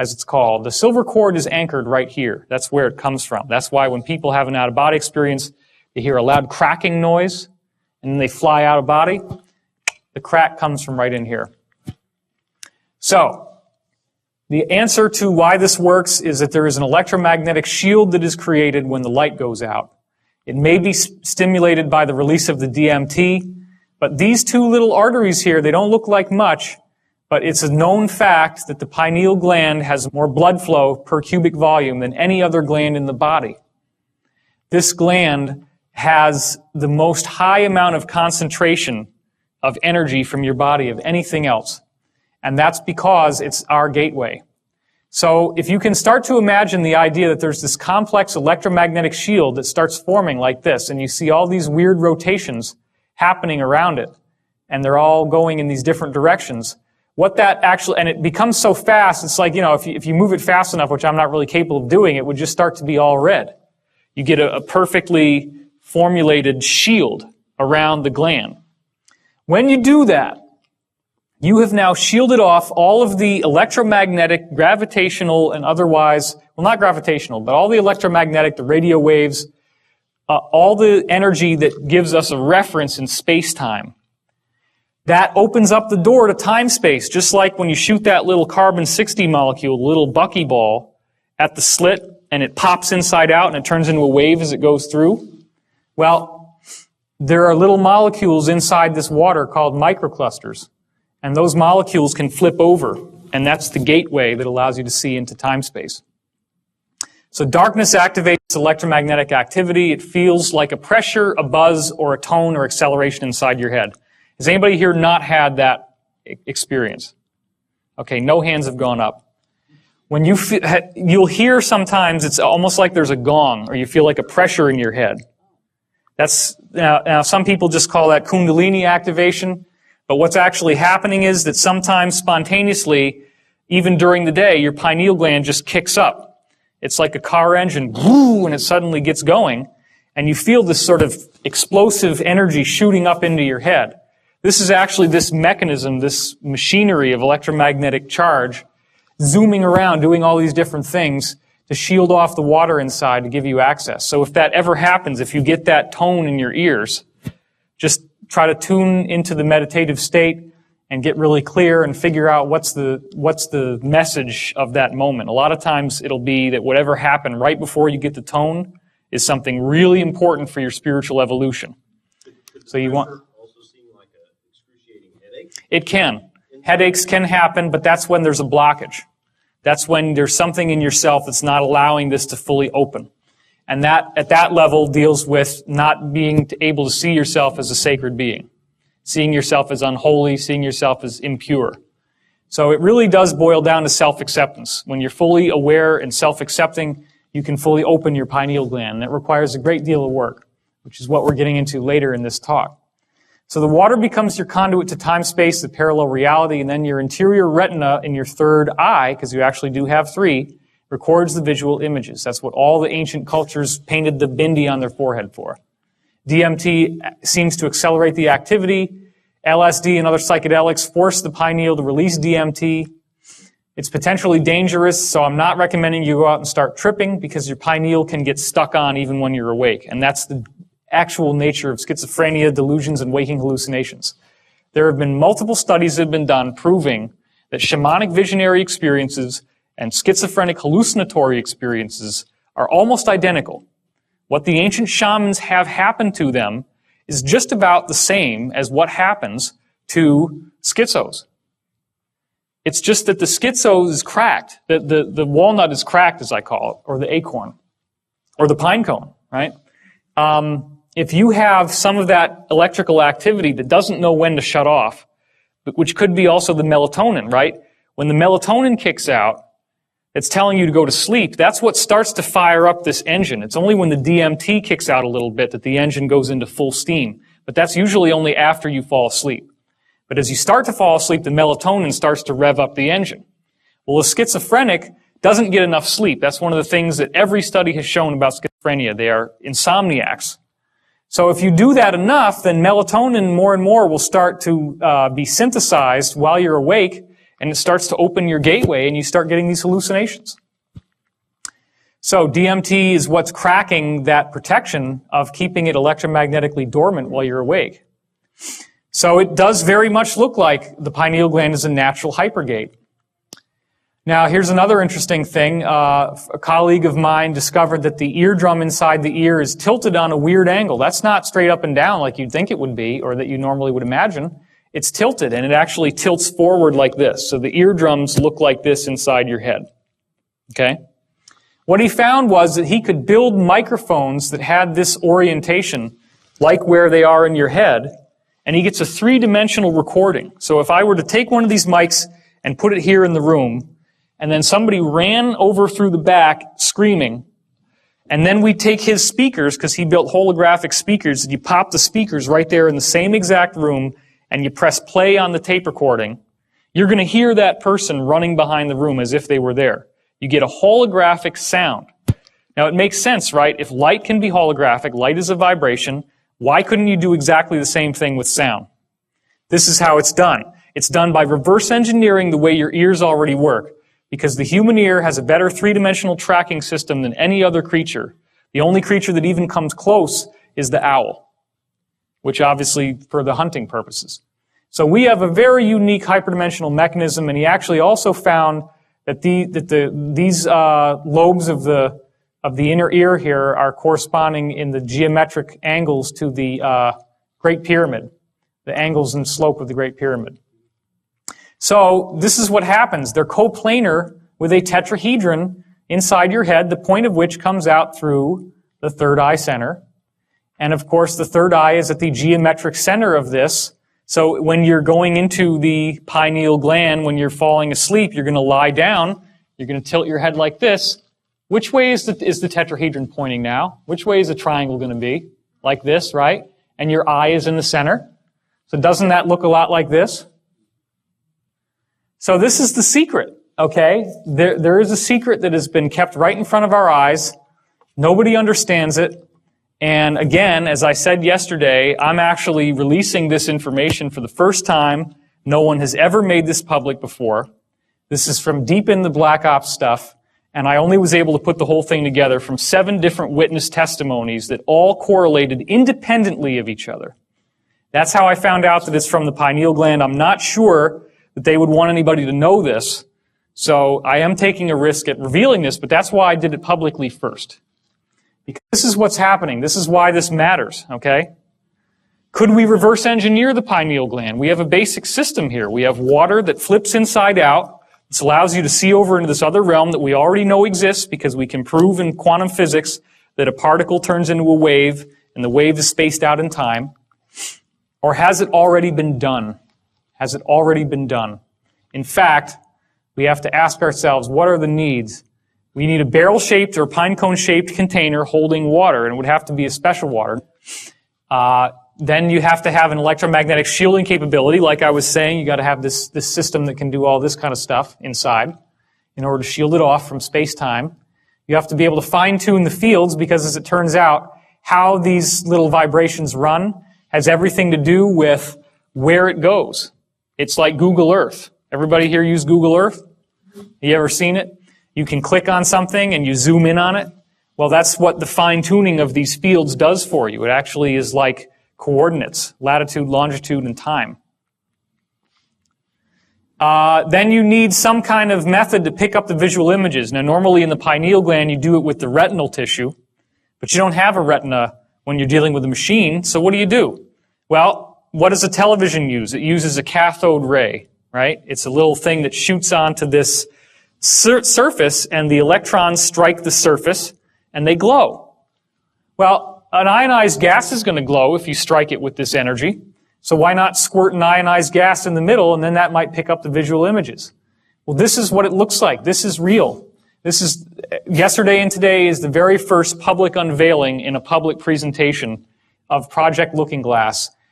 as it's called. The silver cord is anchored right here. That's where it comes from. That's why when people have an out-of-body experience, they hear a loud cracking noise, and then they fly out of body. The crack comes from right in here. So, the answer to why this works is that there is an electromagnetic shield that is created when the light goes out. It may be stimulated by the release of the DMT, but these two little arteries here, they don't look like much, but it's a known fact that the pineal gland has more blood flow per cubic volume than any other gland in the body. This gland has the most high amount of concentration of energy from your body of anything else. And that's because it's our gateway. So if you can start to imagine the idea that there's this complex electromagnetic shield that starts forming like this, and you see all these weird rotations happening around it, and they're all going in these different directions, what that actually, and it becomes so fast, it's like, if you move it fast enough, which I'm not really capable of doing, it would just start to be all red. You get a perfectly formulated shield around the gland. When you do that, you have now shielded off all of the electromagnetic, gravitational, and otherwise, well, not gravitational, but all the electromagnetic, the radio waves, all the energy that gives us a reference in space-time. That opens up the door to time-space, just like when you shoot that little carbon-60 molecule, the little buckyball, at the slit, and it pops inside out, and it turns into a wave as it goes through. Well, there are little molecules inside this water called microclusters. And those molecules can flip over, and that's the gateway that allows you to see into time-space. So darkness activates electromagnetic activity. It feels like a pressure, a buzz, or a tone or acceleration inside your head. Has anybody here not had that experience? Okay, no hands have gone up. When you'll hear sometimes it's almost like there's a gong, or you feel like a pressure in your head. That's now some people just call that kundalini activation. But what's actually happening is that sometimes spontaneously, even during the day, your pineal gland just kicks up. It's like a car engine, and it suddenly gets going, and you feel this sort of explosive energy shooting up into your head. This is actually this mechanism, this machinery of electromagnetic charge, zooming around, doing all these different things to shield off the water inside to give you access. So if that ever happens, if you get that tone in your ears, just try to tune into the meditative state and get really clear and figure out what's the message of that moment. A lot of times it'll be that whatever happened right before you get the tone is something really important for your spiritual evolution. So you want also seem like an excruciating headache? It can. Headaches can happen, but that's when there's a blockage. That's when there's something in yourself that's not allowing this to fully open. And that, at that level, deals with not being able to see yourself as a sacred being, seeing yourself as unholy, seeing yourself as impure. So it really does boil down to self-acceptance. When you're fully aware and self-accepting, you can fully open your pineal gland. That requires a great deal of work, which is what we're getting into later in this talk. So the water becomes your conduit to time-space, the parallel reality, and then your interior retina in your third eye, because you actually do have three, records the visual images. That's what all the ancient cultures painted the Bindi on their forehead for. DMT seems to accelerate the activity. LSD and other psychedelics force the pineal to release DMT. It's potentially dangerous, so I'm not recommending you go out and start tripping because your pineal can get stuck on even when you're awake. And that's the actual nature of schizophrenia, delusions, and waking hallucinations. There have been multiple studies that have been done proving that shamanic visionary experiences and schizophrenic hallucinatory experiences are almost identical. What the ancient shamans have happened to them is just about the same as what happens to schizos. It's just that the schizo is cracked. The walnut is cracked, as I call it, or the acorn, or the pine cone, right? If you have some of that electrical activity that doesn't know when to shut off, which could be also the melatonin, right? When the melatonin kicks out, it's telling you to go to sleep. That's what starts to fire up this engine. It's only when the DMT kicks out a little bit that the engine goes into full steam. But that's usually only after you fall asleep. But as you start to fall asleep, the melatonin starts to rev up the engine. Well, a schizophrenic doesn't get enough sleep. That's one of the things that every study has shown about schizophrenia. They are insomniacs. So if you do that enough, then melatonin more and more will start to be synthesized while you're awake, and it starts to open your gateway, and you start getting these hallucinations. So DMT is what's cracking that protection of keeping it electromagnetically dormant while you're awake. So it does very much look like the pineal gland is a natural hypergate. Now, here's another interesting thing. A colleague of mine discovered that the eardrum inside the ear is tilted on a weird angle. That's not straight up and down like you'd think it would be, or that you normally would imagine. It's tilted, and it actually tilts forward like this. So the eardrums look like this inside your head. Okay? What he found was that he could build microphones that had this orientation, like where they are in your head, and he gets a three-dimensional recording. So if I were to take one of these mics and put it here in the room, and then somebody ran over through the back screaming, and then we take his speakers, because he built holographic speakers, and you pop the speakers right there in the same exact room, and you press play on the tape recording, you're going to hear that person running behind the room as if they were there. You get a holographic sound. Now, it makes sense, right? If light can be holographic, light is a vibration, why couldn't you do exactly the same thing with sound? This is how it's done. It's done by reverse engineering the way your ears already work, because the human ear has a better three-dimensional tracking system than any other creature. The only creature that even comes close is the owl, which obviously for the hunting purposes. So we have a very unique hyperdimensional mechanism, and he actually also found that these lobes of the inner ear here are corresponding in the geometric angles to the Great Pyramid, the angles and slope of the Great Pyramid. So this is what happens. They're coplanar with a tetrahedron inside your head, the point of which comes out through the third eye center. And of course, the third eye is at the geometric center of this. So when you're going into the pineal gland, when you're falling asleep, you're going to lie down. You're going to tilt your head like this. Which way is the tetrahedron pointing now? Which way is the triangle going to be? Like this, right? And your eye is in the center. So doesn't that look a lot like this? So this is the secret, okay? There is a secret that has been kept right in front of our eyes. Nobody understands it. And again, as I said yesterday, I'm actually releasing this information for the first time. No one has ever made this public before. This is from deep in the Black Ops stuff. And I only was able to put the whole thing together from 7 different witness testimonies that all correlated independently of each other. That's how I found out that it's from the pineal gland. I'm not sure that they would want anybody to know this. So I am taking a risk at revealing this, but that's why I did it publicly first. Because this is what's happening. This is why this matters, okay? Could we reverse engineer the pineal gland? We have a basic system here. We have water that flips inside out. This allows you to see over into this other realm that we already know exists because we can prove in quantum physics that a particle turns into a wave and the wave is spaced out in time. Or has it already been done? Has it already been done? In fact, we have to ask ourselves, what are the needs? We need a barrel-shaped or pine-cone-shaped container holding water, and it would have to be a special water. Then you have to have an electromagnetic shielding capability. Like I was saying, you got to have this system that can do all this kind of stuff inside in order to shield it off from space-time. You have to be able to fine-tune the fields because, as it turns out, how these little vibrations run has everything to do with where it goes. It's like Google Earth. Everybody here use Google Earth? You ever seen it? You can click on something and you zoom in on it. Well, that's what the fine-tuning of these fields does for you. It actually is like coordinates, latitude, longitude, and time. Then you need some kind of method to pick up the visual images. Now, normally in the pineal gland, you do it with the retinal tissue, but you don't have a retina when you're dealing with a machine, so what do? Well, what does a television use? It uses a cathode ray, right? It's a little thing that shoots onto this surface, and the electrons strike the surface, and they glow. Well, an ionized gas is going to glow if you strike it with this energy. So why not squirt an ionized gas in the middle, and then that might pick up the visual images? Well, this is what it looks like. This is real. Yesterday and today is the very first public unveiling in a public presentation of Project Looking Glass.